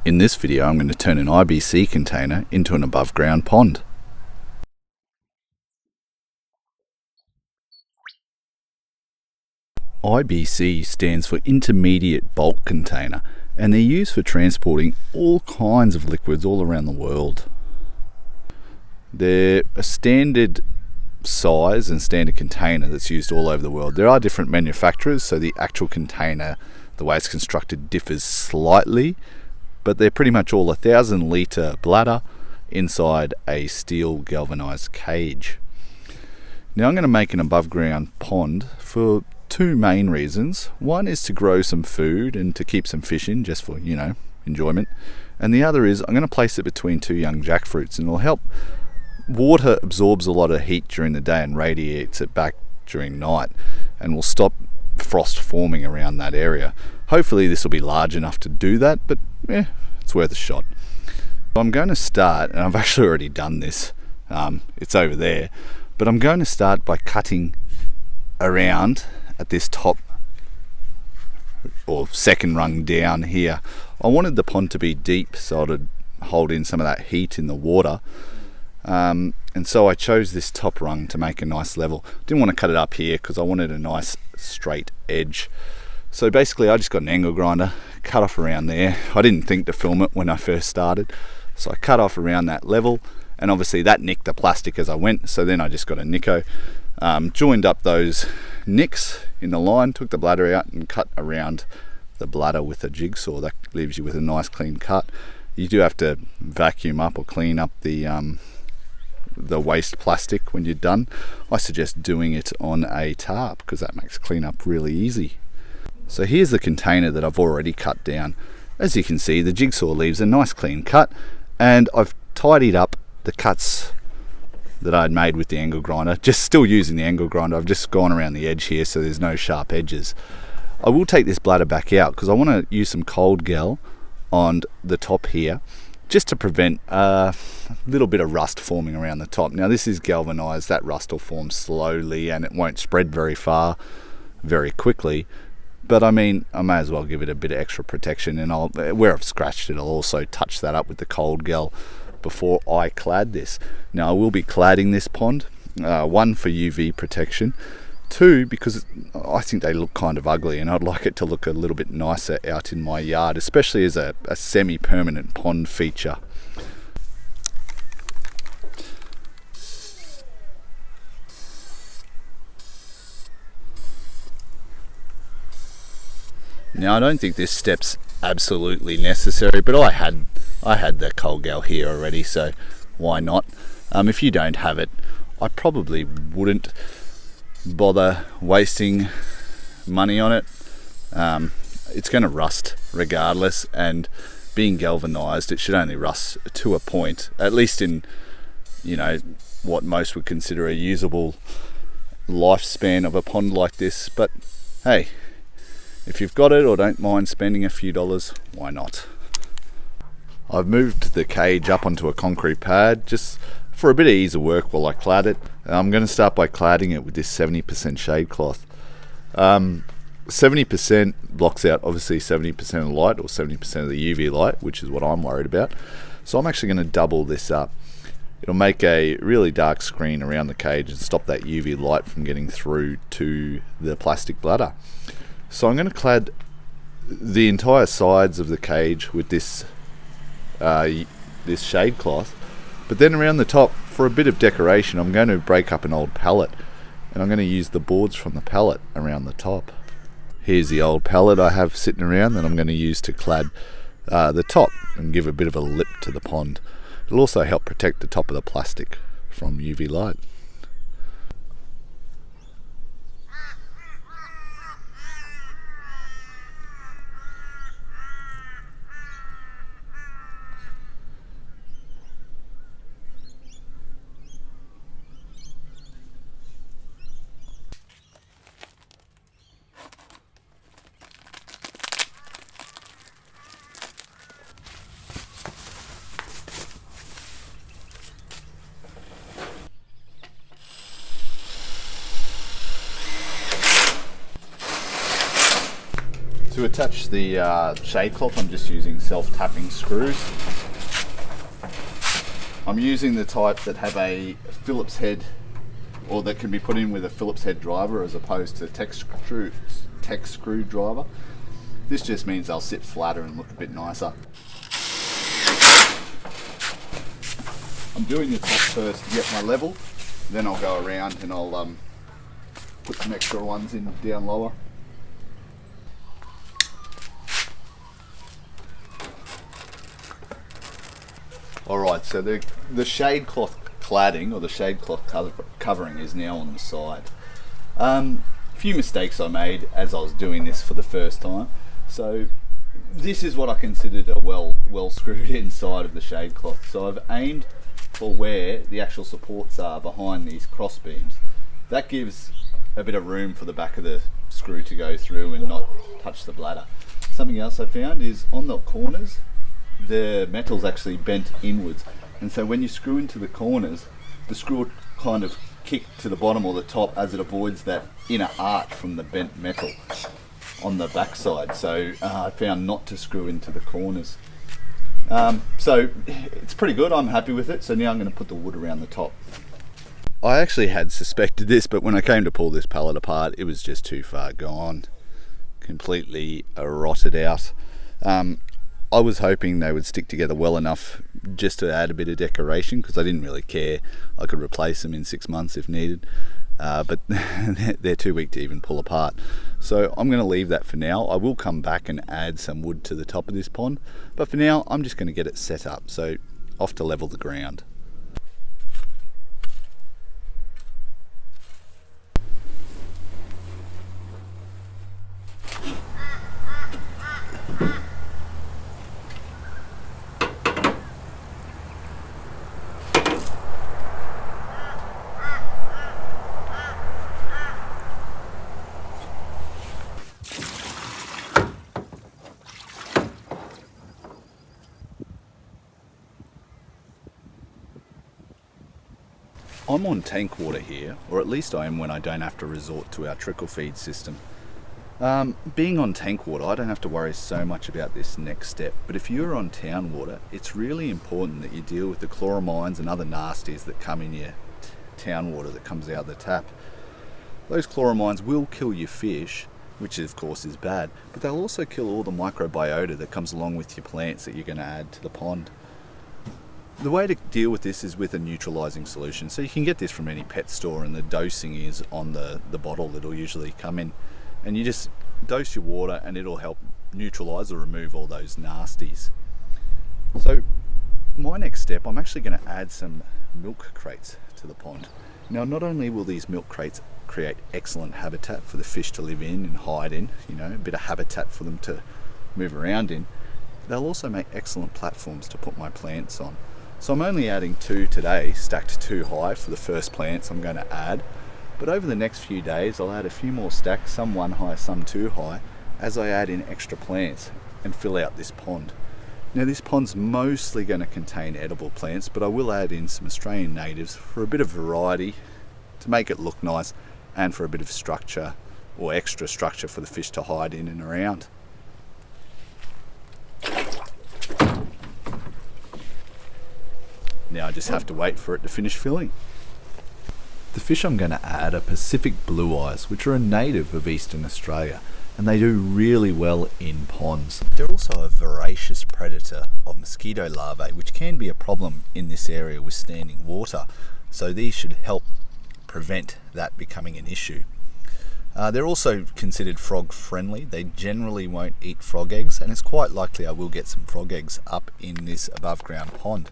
In this video, I'm going to turn an IBC container into an above ground pond. IBC stands for Intermediate Bulk Container, and they're used for transporting all kinds of liquids all around the world. They're a standard size and standard container that's used all over the world. There are different manufacturers, so the actual container, the way it's constructed, differs slightly, but they're pretty much all 1,000 litre bladder inside a steel galvanised cage. Now I'm going to make an above ground pond for two main reasons. One is to grow some food and to keep some fish in, just for, enjoyment. And the other is I'm going to place it between two young jackfruits, and it'll help. Water absorbs a lot of heat during the day and radiates it back during night, and will stop frost forming around that area. Hopefully this will be large enough to do that, but it's worth a shot. I'm going to start, and I've actually already done this, it's over there, but I'm going to start by cutting around at this top or second rung down here. I wanted the pond to be deep so it'd hold in some of that heat in the water, and so I chose this top rung to make a nice level. Didn't want to cut it up here because I wanted a nice straight edge. So basically I just got an angle grinder, cut off around there. I didn't think to film it when I first started, so I cut off around that level, and obviously that nicked the plastic as I went, so then I just got a nicko, joined up those nicks in the line, took the bladder out and cut around the bladder with a jigsaw. That leaves you with a nice clean cut. You do have to vacuum up or clean up the waste plastic when you're done. I suggest doing it on a tarp because that makes cleanup really easy. So here's the container that I've already cut down. As you can see, the jigsaw leaves a nice clean cut, and I've tidied up the cuts that I'd made with the angle grinder. Just still using the angle grinder, I've just gone around the edge here so there's no sharp edges. I will take this bladder back out because I want to use some cold gel on the top here, just to prevent a little bit of rust forming around the top. Now this is galvanized, that rust will form slowly and it won't spread very far very quickly, but I may as well give it a bit of extra protection, and where I've scratched it, I'll also touch that up with the cold gel before I clad this. Now I will be cladding this pond, one for UV protection, two because I think they look kind of ugly and I'd like it to look a little bit nicer out in my yard, especially as a semi-permanent pond feature. Now I don't think this step's absolutely necessary, but I had the cold gel here already, so why not? If you don't have it, I probably wouldn't bother wasting money on it. It's going to rust regardless, and being galvanized, it should only rust to a point, at least in what most would consider a usable lifespan of a pond like this. But hey, if you've got it or don't mind spending a few dollars, why not? I've moved the cage up onto a concrete pad just for a bit of ease of work while I clad it. I'm going to start by cladding it with this 70% shade cloth. 70% blocks out obviously 70% of the light, or 70% of the UV light, which is what I'm worried about. So I'm actually going to double this up. It'll make a really dark screen around the cage and stop that UV light from getting through to the plastic bladder. So I'm going to clad the entire sides of the cage with this shade cloth, but then around the top, for a bit of decoration, I'm going to break up an old pallet, and I'm going to use the boards from the pallet around the top. Here's the old pallet I have sitting around that I'm going to use to clad the top and give a bit of a lip to the pond. It'll also help protect the top of the plastic from UV light. To attach the shade cloth, I'm just using self-tapping screws. I'm using the type that have a Phillips head, or that can be put in with a Phillips head driver as opposed to tech screw driver. This just means they'll sit flatter and look a bit nicer. I'm doing the top first to get my level, then I'll go around and I'll put some extra ones in down lower. Alright, so the shade cloth cladding, or the shade cloth covering, is now on the side. A few mistakes I made as I was doing this for the first time. So this is what I considered a well screwed inside of the shade cloth. So I've aimed for where the actual supports are behind these cross beams. That gives a bit of room for the back of the screw to go through and not touch the bladder. Something else I found is on the corners, the metal's actually bent inwards, and so when you screw into the corners, the screw will kind of kick to the bottom or the top as it avoids that inner arc from the bent metal on the backside. So I found not to screw into the corners. So it's pretty good, I'm happy with it. So now I'm going to put the wood around the top. I actually had suspected this, but when I came to pull this pallet apart, it was just too far gone. Completely rotted out. I was hoping they would stick together well enough just to add a bit of decoration, because I didn't really care. I could replace them in 6 months if needed, but they're too weak to even pull apart. So I'm going to leave that for now. I will come back and add some wood to the top of this pond, but for now I'm just going to get it set up. So off to level the ground. I'm on tank water here, or at least I am when I don't have to resort to our trickle feed system. Being on tank water, I don't have to worry so much about this next step, but if you're on town water, it's really important that you deal with the chloramines and other nasties that come in your town water that comes out of the tap. Those chloramines will kill your fish, which of course is bad, but they'll also kill all the microbiota that comes along with your plants that you're going to add to the pond. The way to deal with this is with a neutralizing solution. So you can get this from any pet store, and the dosing is on the bottle that'll usually come in. And you just dose your water and it'll help neutralize or remove all those nasties. So my next step, I'm actually going to add some milk crates to the pond. Now, not only will these milk crates create excellent habitat for the fish to live in and hide in, a bit of habitat for them to move around in, they'll also make excellent platforms to put my plants on. So I'm only adding 2 today, stacked 2 high for the first plants I'm going to add. But over the next few days, I'll add a few more stacks, some 1 high, some 2 high, as I add in extra plants and fill out this pond. Now, this pond's mostly going to contain edible plants, but I will add in some Australian natives for a bit of variety, to make it look nice, and for a bit of structure, or extra structure for the fish to hide in and around. Now I just have to wait for it to finish filling. The fish I'm going to add are Pacific blue eyes, which are a native of Eastern Australia, and they do really well in ponds. They're also a voracious predator of mosquito larvae, which can be a problem in this area with standing water, so these should help prevent that becoming an issue. They're also considered frog friendly. They generally won't eat frog eggs, and it's quite likely I will get some frog eggs up in this above ground pond.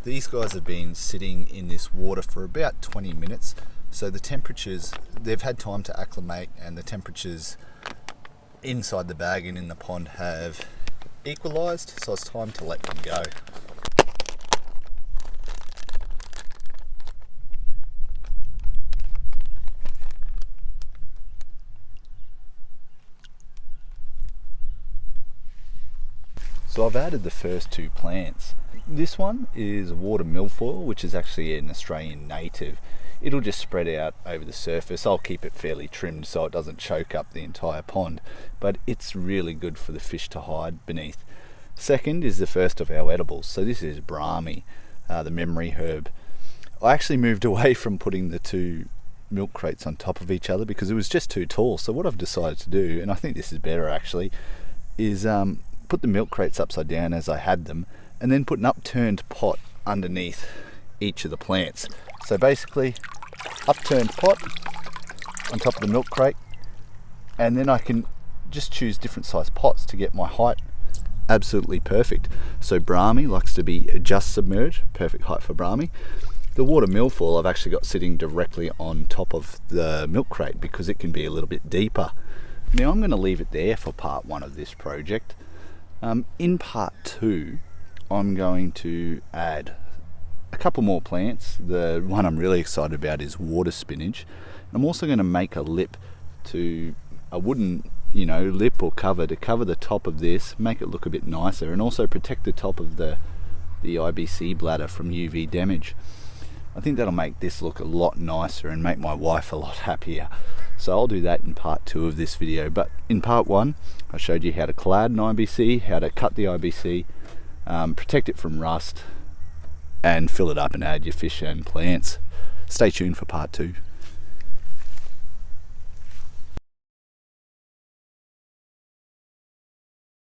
These guys have been sitting in this water for about 20 minutes, so the temperatures, they've had time to acclimate, and the temperatures inside the bag and in the pond have equalised, so it's time to let them go. So I've added the first 2 plants. This one is water milfoil, which is actually an Australian native. it'll just spread out over the surface. I'll keep it fairly trimmed so it doesn't choke up the entire pond, but it's really good for the fish to hide beneath. Second is the first of our edibles. So this is brahmi, the memory herb. I actually moved away from putting the two milk crates on top of each other because it was just too tall. So what I've decided to do, and I think this is better actually, is put the milk crates upside down as I had them, and then put an upturned pot underneath each of the plants. So basically, upturned pot on top of the milk crate, and then I can just choose different size pots to get my height absolutely perfect. So brahmi likes to be just submerged, perfect height for brahmi. The water milfoil I've actually got sitting directly on top of the milk crate because it can be a little bit deeper. Now I'm going to leave it there for part one of this project. In part two, I'm going to add a couple more plants. The one I'm really excited about is water spinach. I'm also going to make a lip, to a wooden lip or cover to cover the top of this, make it look a bit nicer, and also protect the top of the IBC bladder from UV damage. I think that'll make this look a lot nicer and make my wife a lot happier. So I'll do that in part two of this video. But in part one, I showed you how to clad an IBC, how to cut the IBC, protect it from rust, and fill it up and add your fish and plants. Stay tuned for part two.